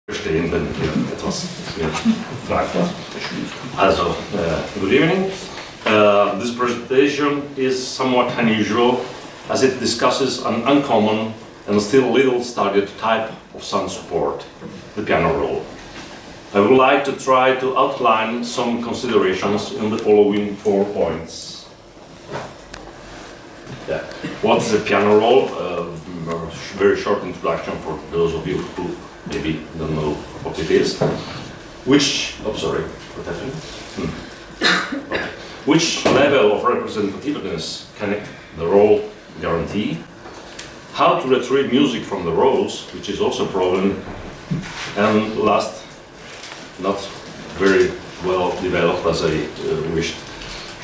Verstehen, wenn ihr etwas fragt. Also, good evening. This presentation is somewhat unusual as it discusses an uncommon and still little studied type of sound support, the piano roll. I would like to try to outline some considerations in the following 4 points. What's the piano roll? A very short introduction for those of you who maybe don't know what it is. Which level of representativeness can the roll guarantee? How to retrieve music from the rolls, which is also a problem. And last, not very well developed as I wished.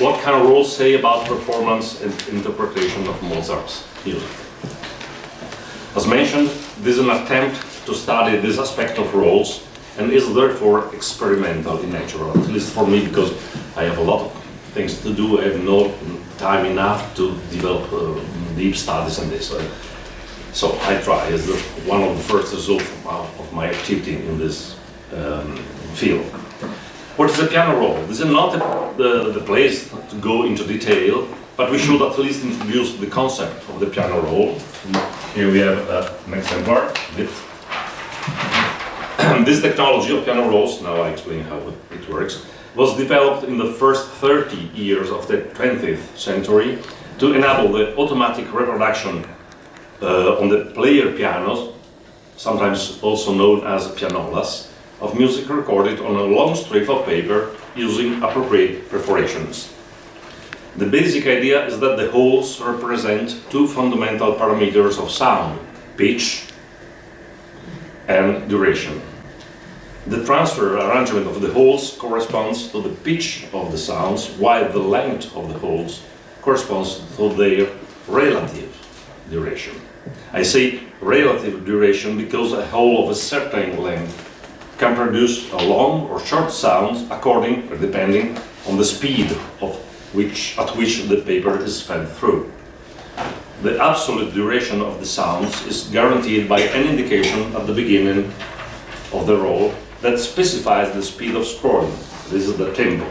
What can rolls say about performance and interpretation of Mozart's music? As mentioned, this is an attempt to study this aspect of rolls and is therefore experimental in nature, at least for me, because I have a lot of things to do. I have no time enough to develop deep studies on this. So I try as one of the first results of my activity in this field. What is a piano roll? This is not the place to go into detail, but we should at least introduce the concept of the piano roll. Here we have an exemplar. This technology of piano rolls, now I explain how it works, was developed in the first 30 years of the 20th century to enable the automatic reproduction on the player pianos, sometimes also known as pianolas, of music recorded on a long strip of paper using appropriate perforations. The basic idea is that the holes represent two fundamental parameters of sound, pitch and duration. The transfer arrangement of the holes corresponds to the pitch of the sounds, while the length of the holes corresponds to their relative duration. I say relative duration because a hole of a certain length can produce a long or short sound according or depending on the speed at which the paper is fed through. The absolute duration of the sounds is guaranteed by an indication at the beginning of the roll that specifies the speed of scoring. This is the tempo,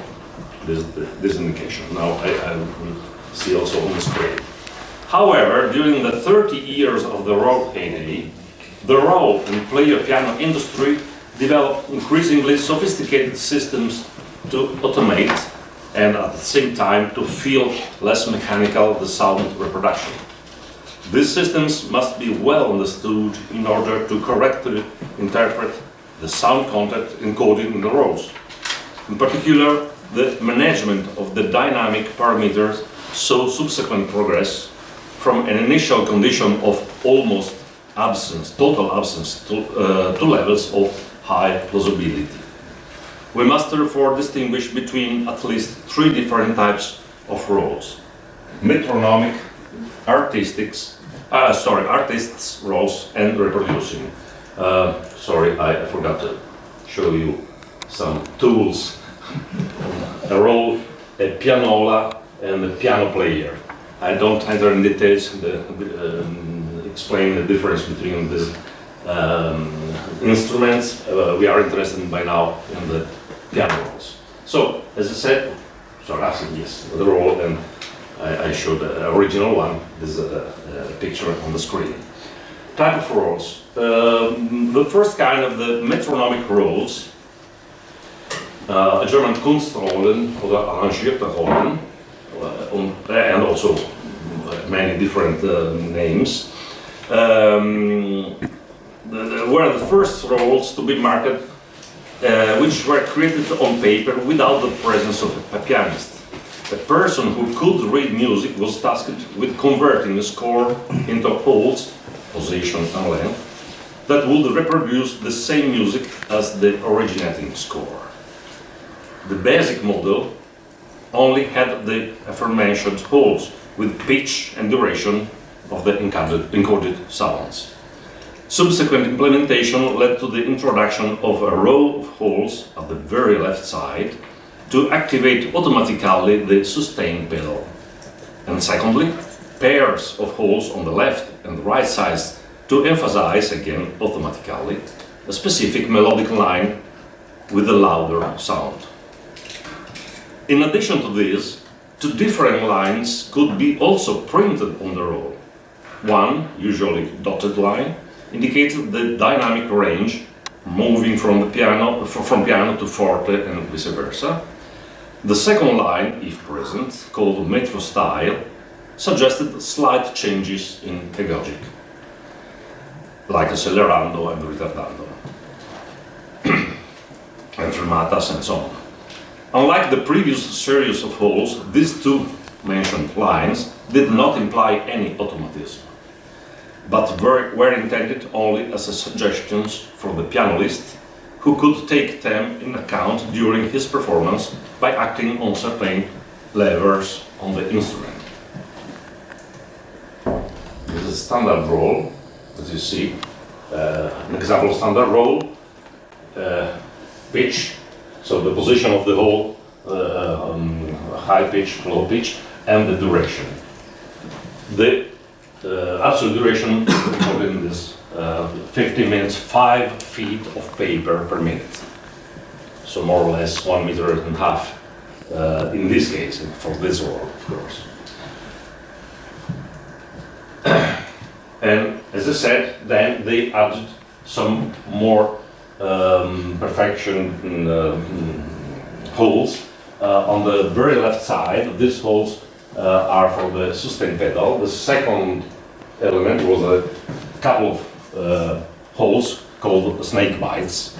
this indication. Now I will see also on the screen. However, during the 30 years of the roll heyday, the roll and player piano industry developed increasingly sophisticated systems to automate and at the same time to feel less mechanical the sound reproduction. These systems must be well understood in order to correctly interpret the sound content encoded in the rolls. In particular, the management of the dynamic parameters saw subsequent progress from an initial condition of almost absence, total absence, to levels of high plausibility. We must therefore distinguish between at least 3 different types of rolls: metronomic, artists rolls, and reproducing. Sorry, I forgot to show you some tools. A roll, a pianola, and a piano player. I don't enter in details explain the difference between these instruments. We are interested by now in the piano rolls. So, as I said, yes, the roll, and I showed the original one. This is a picture on the screen. Type of rolls. The first kind of the metronomic rolls, a German Kunstrollen oder arrangierte Rollen, and also many different names, were the first rolls to be marketed, which were created on paper without the presence of a pianist. A person who could read music was tasked with converting a score into holes, position and length, that would reproduce the same music as the originating score. The basic model only had the aforementioned holes with pitch and duration of the encoded sounds. Subsequent implementation led to the introduction of a row of holes at the very left side to activate automatically the sustain pedal. And secondly, pairs of holes on the left and right sides to emphasize again automatically a specific melodic line with a louder sound. In addition to this, two different lines could be also printed on the roll. One, usually dotted line, indicated the dynamic range moving from piano to forte and vice versa. The second line, if present, called metro style, suggested slight changes in agogic, like accelerando and ritardando, and fermatas and so on. Unlike the previous series of holes, these two mentioned lines did not imply any automatism, but were intended only as suggestions for the pianist, who could take them in account during his performance by acting on certain levers on the instrument. This is a standard roll, as you see. An example of standard roll, pitch, so the position of the hole, high pitch, low pitch, and the duration. The absolute duration recorded in this 50 minutes, 5 feet of paper per minute. So more or less 1.5 meters in this case, for this roll, of course. And as I said, then they added some more perfection holes. On the very left side, these holes are for the sustain pedal. The second element was a couple of holes called snake bites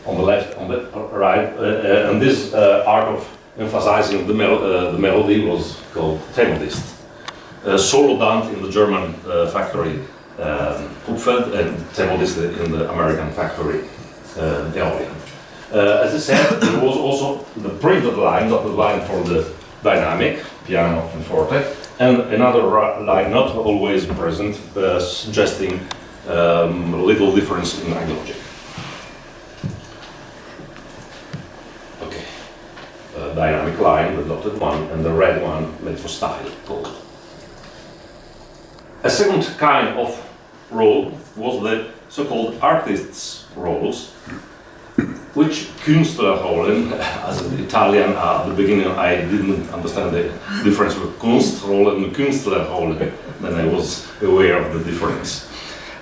on the left, on the right, and this art of emphasizing the melody was called Temodist. Solo done in the German factory Hupfeld and Temodist in the American factory Aeolian. As I said, there was also the printed line, dotted line for the dynamic, piano and forte, and another line not always present, suggesting a little difference in agogic. Okay, dynamic line, the dotted one, and the red one, metro style called. A second kind of roll was the so-called artists' rolls, which Künstlerrollen, as an Italian at the beginning I didn't understand the difference with Kunstrollen and Künstlerrollen, then I was aware of the difference.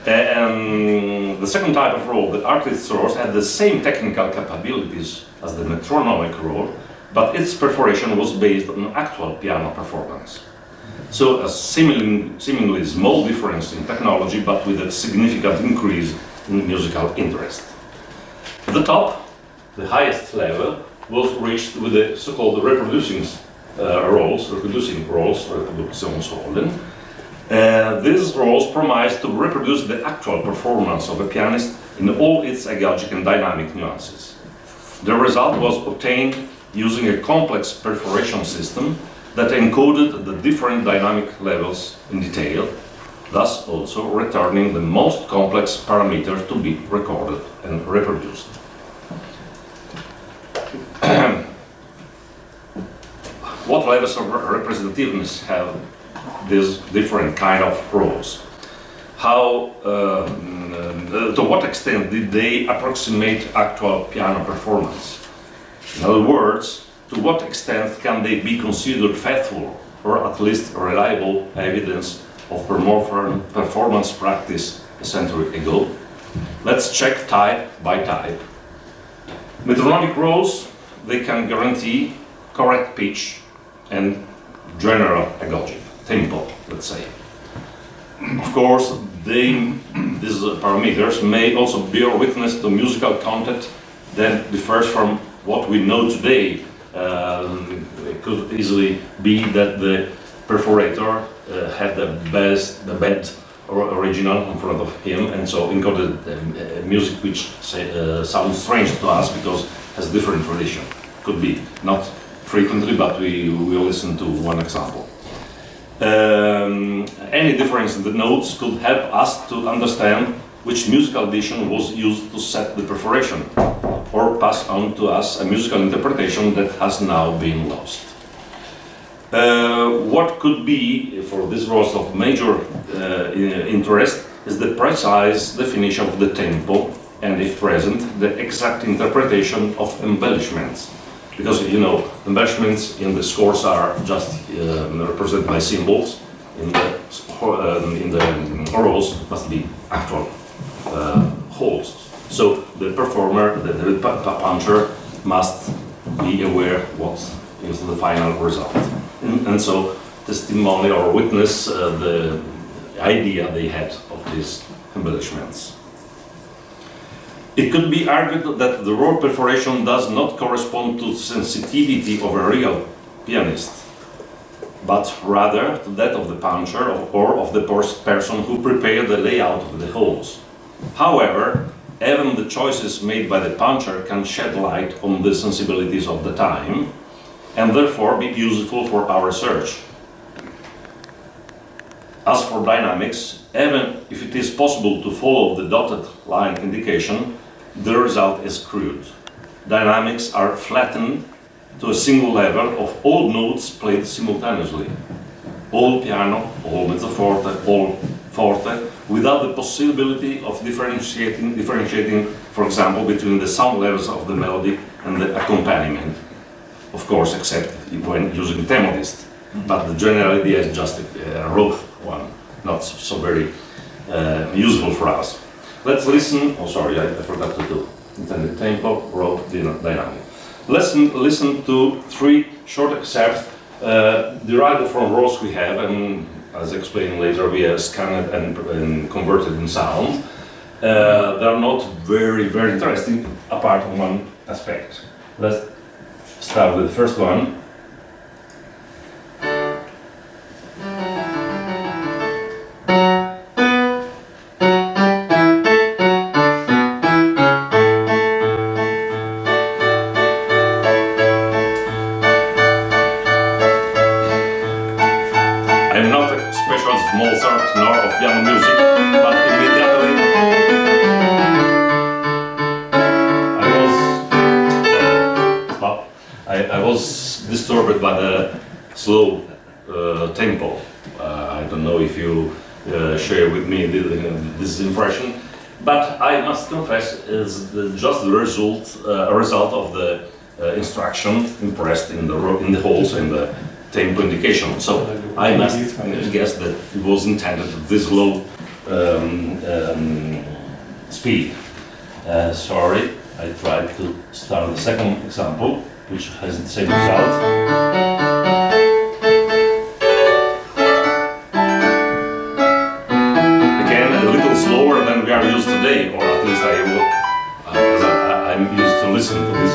And the second type of roll, the artist's rolls, had the same technical capabilities as the metronomic roll, but its perforation was based on actual piano performance. So a seemingly small difference in technology, but with a significant increase in musical interest. At the top, the highest level, was reached with the so-called reproducing rolls, Reproduktionsrollen. These rolls promised to reproduce the actual performance of a pianist in all its agogic and dynamic nuances. The result was obtained using a complex perforation system that encoded the different dynamic levels in detail, thus also returning the most complex parameter to be recorded and reproduced. What levels of representativeness have these different kind of roles? How, to what extent did they approximate actual piano performance? In other words, to what extent can they be considered faithful or at least reliable evidence of performance practice a century ago? Let's check type by type. Metronomic rolls, they can guarantee correct pitch and general agogic, tempo, let's say. Of course, these parameters may also bear witness to musical content that differs from what we know today. It could easily be that the perforator had the bad original in front of him, and so encoded music which sounds strange to us because it has different tradition. Could be, not frequently, but we will listen to one example. Any difference in the notes could help us to understand which musical addition was used to set the perforation, or pass on to us a musical interpretation that has now been lost. What could be, for this rolls of major interest, is the precise definition of the tempo and if present, the exact interpretation of embellishments. Because, you know, embellishments in the scores are just represented by symbols. In the roles must be actual holes. So the performer, the puncher, must be aware what is the final result. And so testimony or witness the idea they had of these embellishments. It could be argued that the roll perforation does not correspond to the sensitivity of a real pianist, but rather to that of the puncher or of the person who prepared the layout of the holes. However, even the choices made by the puncher can shed light on the sensibilities of the time, and therefore be useful for our research. As for dynamics, even if it is possible to follow the dotted line indication, the result is crude. Dynamics are flattened to a single level of all notes played simultaneously. All piano, all mezzoforte, all forte, without the possibility of differentiating, for example, between the sound levels of the melody and the accompaniment. Of course, except when using temodist. But the general idea is just a rough one, not so very useful for us. Let's listen. Oh, sorry, I forgot to do intended tempo, rope, dynamic. Let's listen to 3 short excerpts derived from roles we have, and as explained later, we have scanned and converted in sound. They are not very interesting, apart from one aspect. Let's start with the first one. I'm not a specialist of Mozart nor of piano music, but immediately I was disturbed by the slow tempo. I don't know if you share with me this impression, but I must confess it's just the result of the instruction impressed in the holes and the tempo indication. So I must guess that it was intended at this low speed. Sorry, I tried to start the second example, which has the same result. Again, a little slower than we are used today, or at least I'm used to listen to this.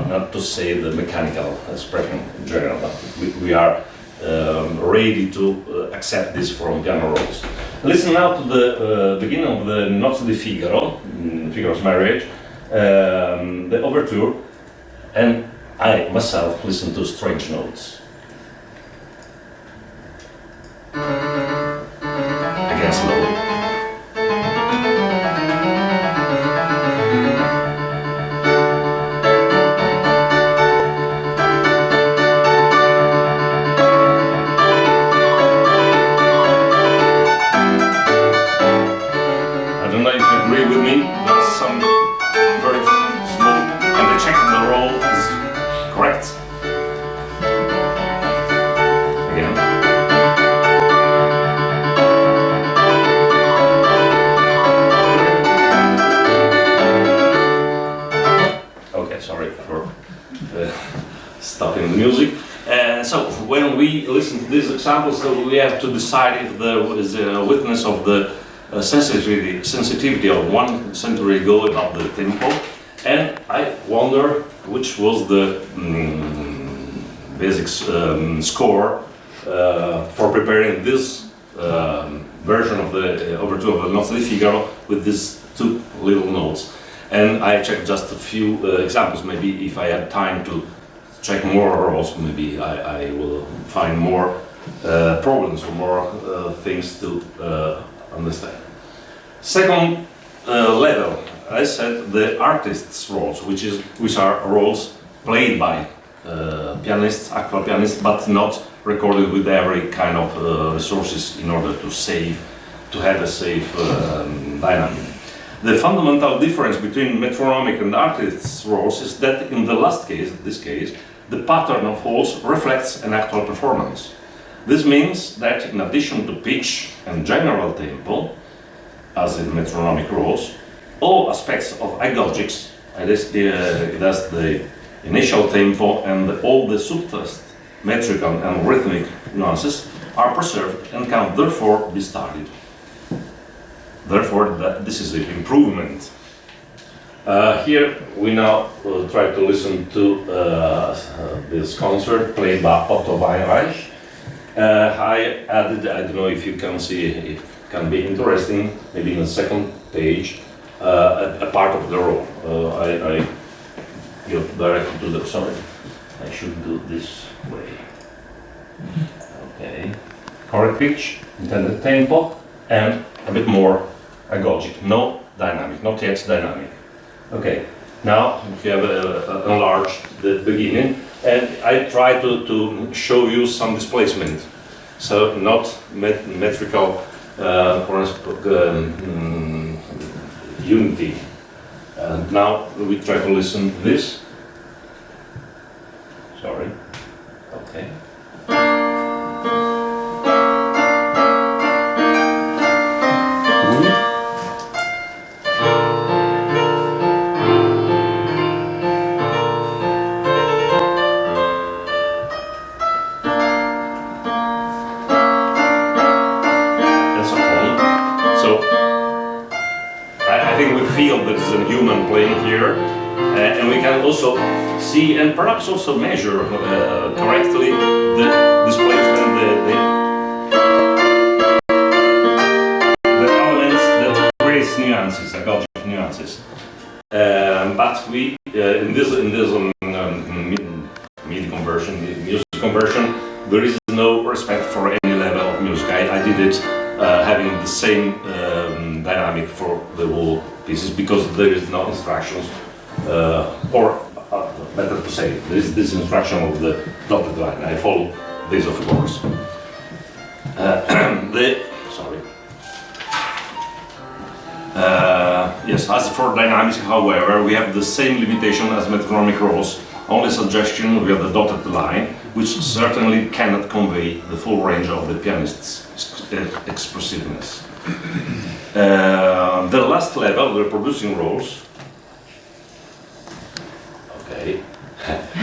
Not to say the mechanical expression in general, but we are ready to accept this from piano rolls. Listen now to the beginning of the Nozze di Figaro, Figaro's Marriage, the overture, and I myself listen to strange notes. Again slowly. Stopping the music. So when we listen to these examples, so we have to decide if there is a witness of the sensitivity of 1 century ago about the tempo, and I wonder which was the basic score for preparing this version of the overture of the Nozze di Figaro with these 2 little notes. And I checked just a few examples. Maybe if I had time to check more roles, maybe I will find more problems or more things to understand. Second level, I said the artist's roles, which are roles played by pianists, actual pianists, but not recorded with every kind of resources in order to have a safe dynamic. The fundamental difference between metronomic and artist's rolls is that in the last case, this case, the pattern of holes reflects an actual performance. This means that in addition to pitch and general tempo, as in metronomic rolls, all aspects of agogics, that's the initial tempo and all the subtlest metrical and rhythmic nuances, are preserved and can therefore be studied. Therefore, this is an improvement. Here we now try to listen to this concert played by Otto Weinreich. I added, I don't know if you can see, it can be interesting, maybe in the second page, a part of the roll. I go directly to the, sorry, I should do this way. Okay, correct pitch, intended tempo, and a bit more agogic, no dynamic, not yet dynamic. Okay, now we have enlarged the beginning, and I try to show you some displacement. So not metrical unity. And now we try to listen to this. Sorry. Okay. Feel that is a human playing here, and we can also see and perhaps also measure correctly the displacement, the elements that create nuances, agogic nuances. But we in this MIDI conversion, music conversion, there is no respect for any level of music. I did it having the same dynamic for the whole pieces because there is no instructions, or better to say, there is this instruction of the dotted line. I follow this, of course. Yes, as for dynamics, however, we have the same limitation as metronomic rolls. Only suggestion, we have the dotted line, which certainly cannot convey the full range of the pianist's expressiveness. The last level, reproducing rolls. Okay,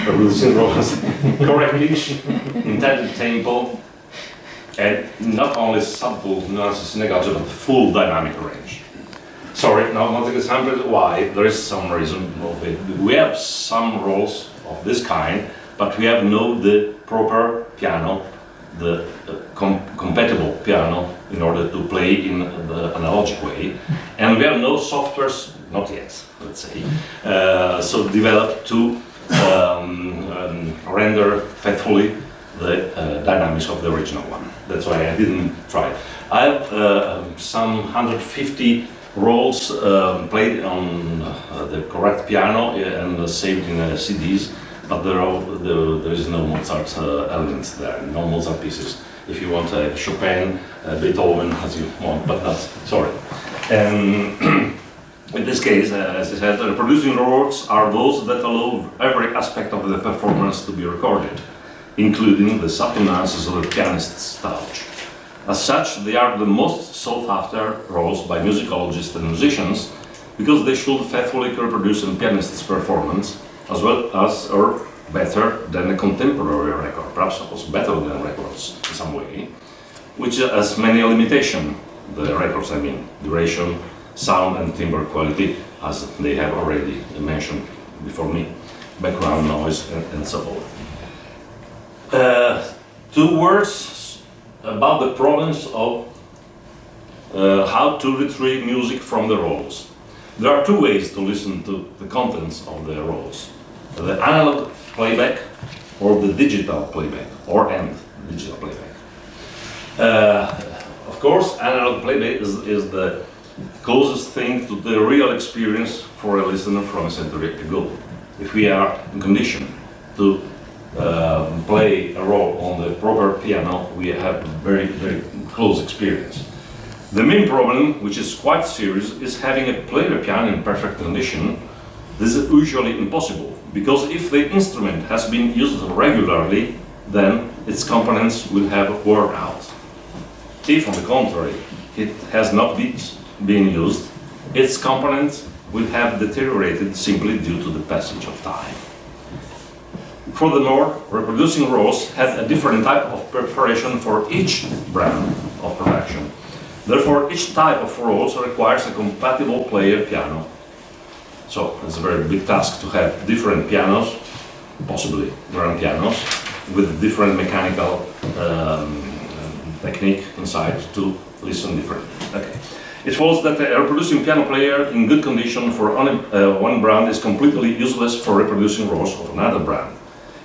reproducing rolls, correct pitch, intended tempo, and not only subtle nuances in agogic, but full dynamic range. Sorry, now not an example why. There is some reason of it. We have some rolls of this kind, but we have the proper piano, the compatible piano in order to play in the analogic way, and we have no softwares, not yet, let's say, so developed to render faithfully the dynamics of the original one. That's why I didn't try. I have some 150 rolls played on the correct piano and saved in CDs, but there is no Mozart elements there, no Mozart pieces. If you want Chopin, Beethoven, as you want, but not, sorry. In this case, as I said, reproducing rolls are those that allow every aspect of the performance to be recorded, including the subtle nuances of the pianist's touch. As such, they are the most sought after rolls by musicologists and musicians because they should faithfully reproduce a pianist's performance as well as or better than a contemporary record, perhaps also better than records in some way, which has many limitations. The records, I mean, duration, sound and timbre quality, as they have already mentioned before me, background noise and so on. 2 words about the problems of how to retrieve music from the rolls. There are 2 ways to listen to the contents of the rolls: the analog playback or the digital playback, and digital playback. Of course, analog playback is the closest thing to the real experience for a listener from a century ago. If we are in condition to play a role on the proper piano, we have very, very close experience. The main problem, which is quite serious, is having a player piano in perfect condition. This is usually impossible, because if the instrument has been used regularly, then its components will have worn out. If, on the contrary, it has not been used, its components will have deteriorated simply due to the passage of time. Furthermore, reproducing rolls have a different type of preparation for each brand of production. Therefore, each type of rolls requires a compatible player piano. So, it's a very big task to have different pianos, possibly grand pianos, with different mechanical technique inside to listen differently. Okay. It follows that a reproducing piano player in good condition for only one brand is completely useless for reproducing rolls of another brand.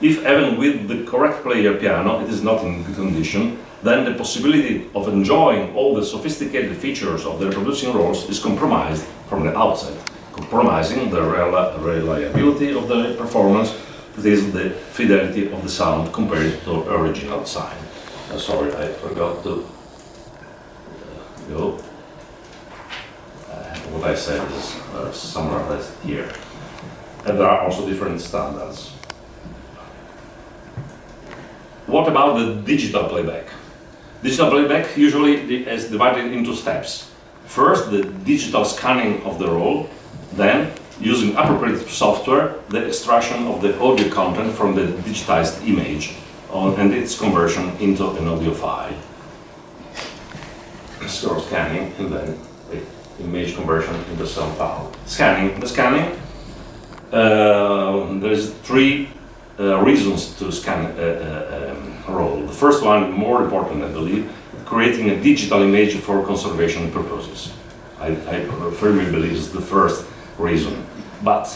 If even with the correct player piano it is not in good condition, then the possibility of enjoying all the sophisticated features of the reproducing rolls is compromised from the outset, compromising the reliability of the performance, that is, the fidelity of the sound compared to original sign. Sorry, I forgot to go. What I said is summarized here. And there are also different standards. What about the digital playback? Digital playback usually is divided into steps. First, the digital scanning of the roll, then, using appropriate software, the extraction of the audio content from the digitized image and its conversion into an audio file. So scanning and then image conversion into sound file. Scanning. The scanning, there's three reasons to scan a roll. The first one, more important I believe, creating a digital image for conservation purposes. I firmly believe it's the first reason. But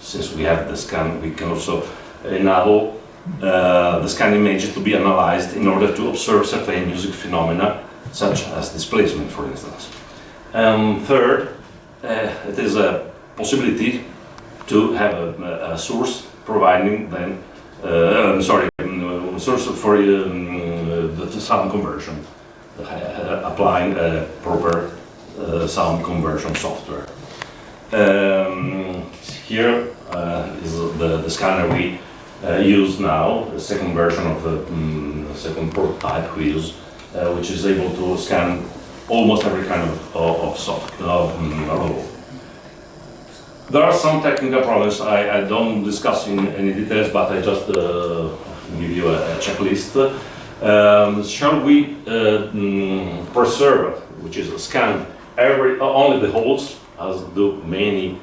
since we have the scan, we can also enable the scan image to be analyzed in order to observe certain music phenomena, such as displacement, for instance. Third, it is a possibility to have a source providing then, source for the sound conversion, applying a proper sound conversion software. Here is the scanner we use now, the second version of the second prototype we use, which is able to scan almost every kind of roll. There are some technical problems I don't discuss in any details, but I just give you a checklist. Shall we preserve, which is scan only the holes, as do many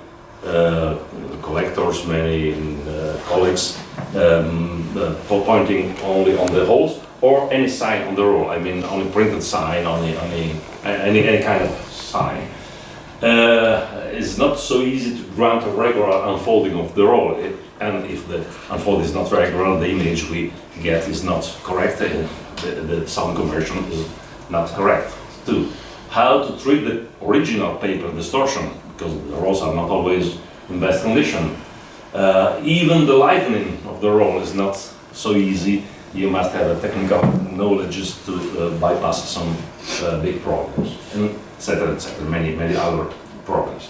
collectors, many colleagues, pointing only on the holes, or any sign on the roll? I mean, only printed sign, any kind of sign. It's not so easy to grant a regular unfolding of the roll, and if the unfold is not regular, the image we get is not correct, and the sound conversion is not correct. Two, how to treat the original paper distortion, because the rolls are not always in best condition. Even the lightening of the roll is not so easy. You must have a technical knowledge to bypass some big problems, and etc., many other problems.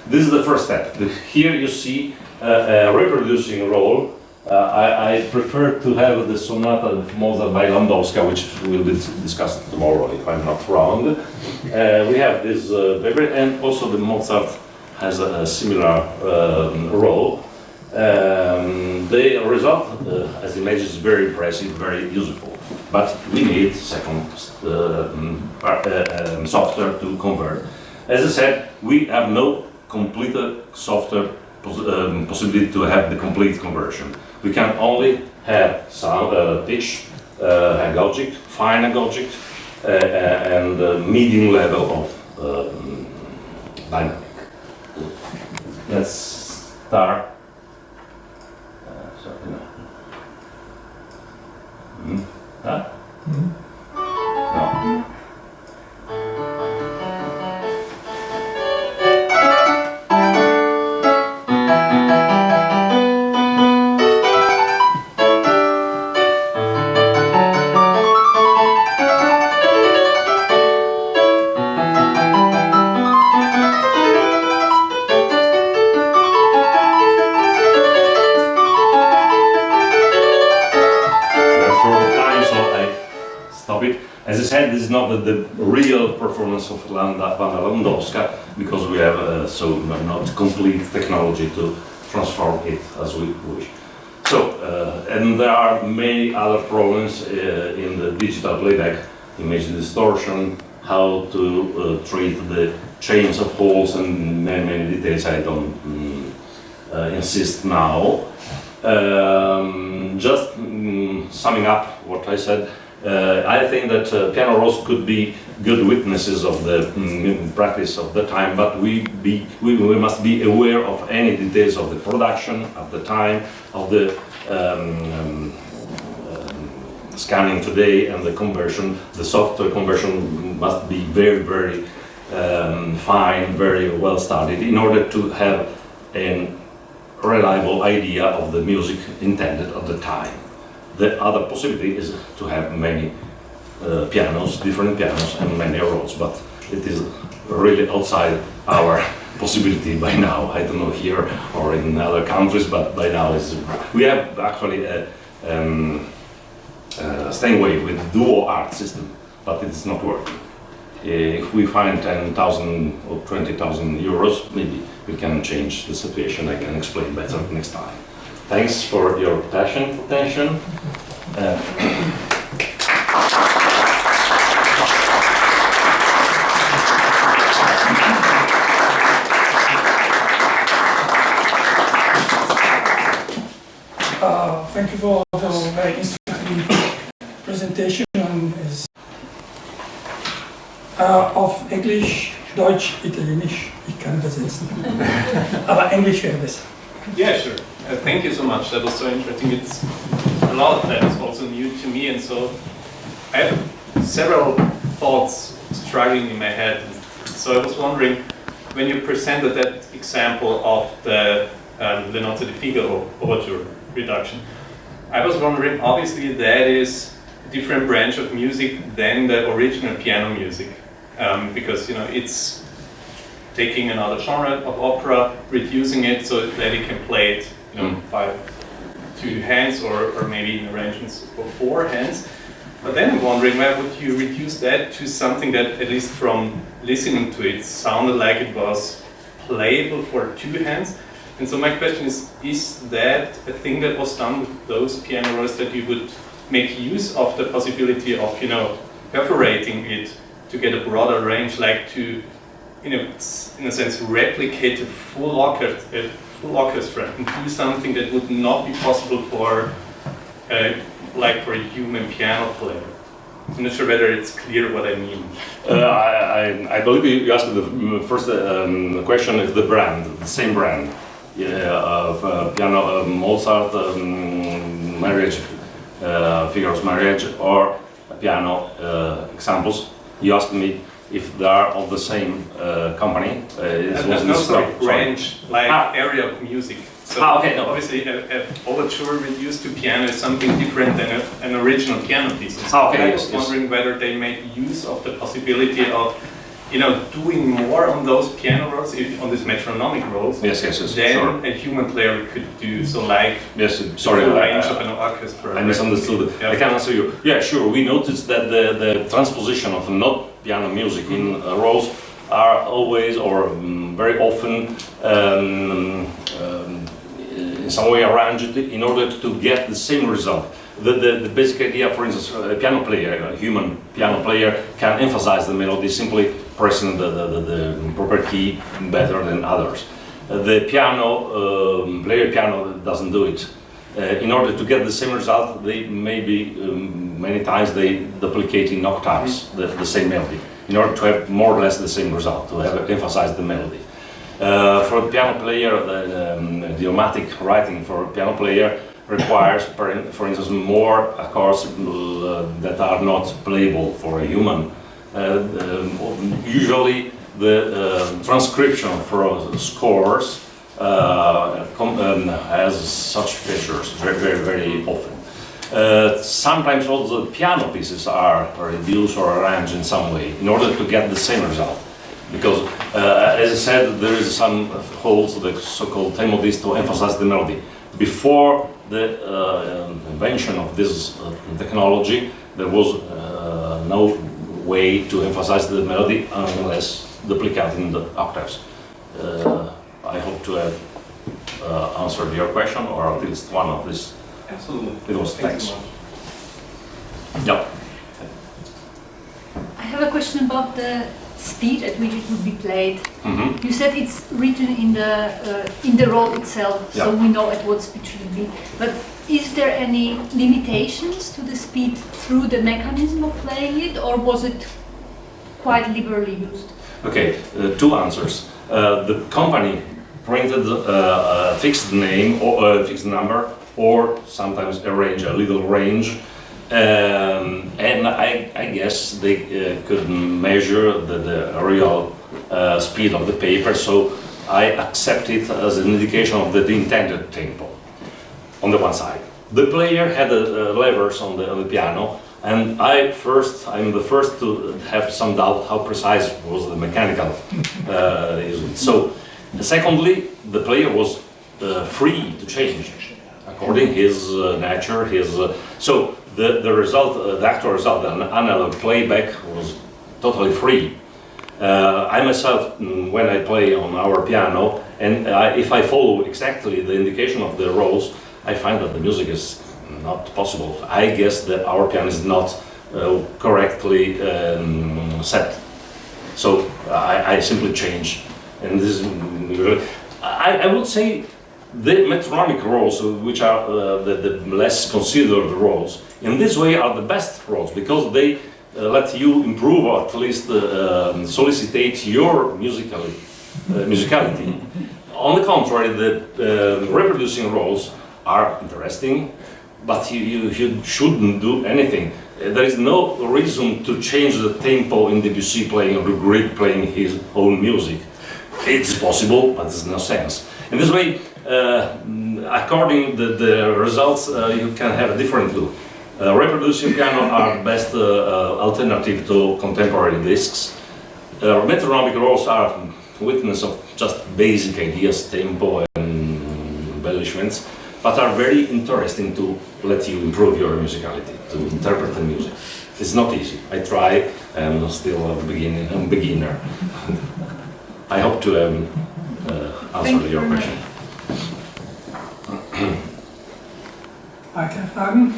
This is the first step. Here you see a reproducing roll. I prefer to have the sonata of Mozart by Landowska, which will be discussed tomorrow, if I'm not wrong. We have this paper, and also the Mozart has a similar roll. The result, as image, is very impressive, very useful. But we need second software to convert. As I said, we have no complete software possibility to have the complete conversion. We can only have sound, pitch, agogic, fine agogic, and medium level of dynamic. Let's start. Huh? No. As I said, this is not the real performance of Wanda Landowska, because we have so not complete technology to transform it as we wish. So, and there are many other problems in the digital playback, image distortion, how to treat the chains of holes, and many details I don't insist now. Just summing up what I said, I think that piano rolls could be good witnesses of the practice of the time, but we must be aware of any details of the production at the time, of the scanning today, and the conversion. The software conversion must be very fine, very well studied, in order to have a reliable idea of the music intended at the time. The other possibility is to have many pianos, different pianos, and many rolls, but it is really outside our possibility by now. I don't know here or in other countries, but by now we have actually a Steinway with duo art system, but it's not working. If we find 10,000 or 20,000 euros, maybe we can change the situation. I can explain better next time. Thanks for your attention. Thank you for the very instructive presentation auf Englisch, Deutsch, Italienisch. Ich kann übersetzen. Aber Englisch wäre besser. Yeah, sure. Thank you so much. That was so interesting. It's a lot of that is also new to me, and so I have several thoughts struggling in my head. So I was wondering, when you presented that example of the Le Nozze di Figaro overture reduction, I was wondering, obviously that is a different branch of music than the original piano music, because it's taking another genre of opera, reducing it so that it can play it by two hands, or maybe in arrangements for four hands. But then I'm wondering, why would you reduce that to something that, at least from listening to it, sounded like it was playable for two hands? And so my question is that a thing that was done with those piano rolls, that you would make use of the possibility of, perforating it to get a broader range, like to, in a sense, replicate a full orchestra and do something that would not be possible for, like for a human piano player? I'm not sure whether it's clear what I mean. I believe you asked the first question is the brand, the same brand. Of piano, Mozart marriage, Figaro's marriage, or piano examples. You asked me if they are of the same company. Range, like area of music. So okay, no. Obviously, an overture reduced to piano is something different than an original piano piece. Okay, I was wondering whether they made use of the possibility of doing more on those piano rolls, on these metronomic rolls, yes, than sure. a human player could do. So, like, sorry, the range of an orchestra. I misunderstood. Yeah. I can answer you. Yeah, sure. We noticed that the transposition of not piano music in rolls are always, or very often, in some way arranged in order to get the same result. The basic idea, for instance, a piano player, a human piano player, can emphasize the melody simply pressing the proper key better than others. The piano piano doesn't do it. In order to get the same result, they many times they duplicate in octaves the same melody, in order to have more or less the same result, to have emphasize the melody. For a piano player, the idiomatic writing for a piano player requires, for instance, more accords that are not playable for a human. Usually, the transcription for scores has such features very often. Sometimes also the piano pieces are reduced or arranged in some way in order to get the same result. Because, as I said, there is some holes, the so-called temodis, to emphasize the melody. Before the invention of this technology, there was no way to emphasize the melody unless duplicating the octaves. I hope to have answered your question, or at least one of these. Absolutely. It was Thanks thanks. so much. Yeah. I have a question about the speed at which it would be played. Mm-hmm. You said it's written in the roll itself, so Yeah. we know at what speed should it be. But is there any limitations to the speed through the mechanism of playing it, or was it quite liberally used? Okay, two answers. The company printed a fixed name or a fixed number, or sometimes a range, a little range. And I guess they could measure the real speed of the paper, so I accept it as an indication of the intended tempo on the one side. The player had levers on the piano, and I'm the first to have some doubt how precise was the mechanical use. So, secondly, the player was free to change according his nature, so the result, the actual result, the analog playback was totally free. I myself, when I play on our piano, and if I follow exactly the indication of the rolls, I find that the music is not possible. I guess that our piano is not correctly set. So I simply change, and this is I would say the metronomic rolls, which are the less considered rolls, in this way are the best rolls, because they let you improve, or at least solicitate your musicality. On the contrary, the reproducing rolls are interesting, but you shouldn't do anything. There is no reason to change the tempo in Debussy playing or Grieg playing his own music. It's possible, but there's no sense. In this way, according to the results, you can have a different look. Reproducing piano are the best alternative to contemporary discs. Metronomic rolls are witness of just basic ideas, tempo and embellishments, but are very interesting to let you improve your musicality, to interpret the music. It's not easy. I try, I'm still a beginner. I hope to answer your question. Weiter Fragen?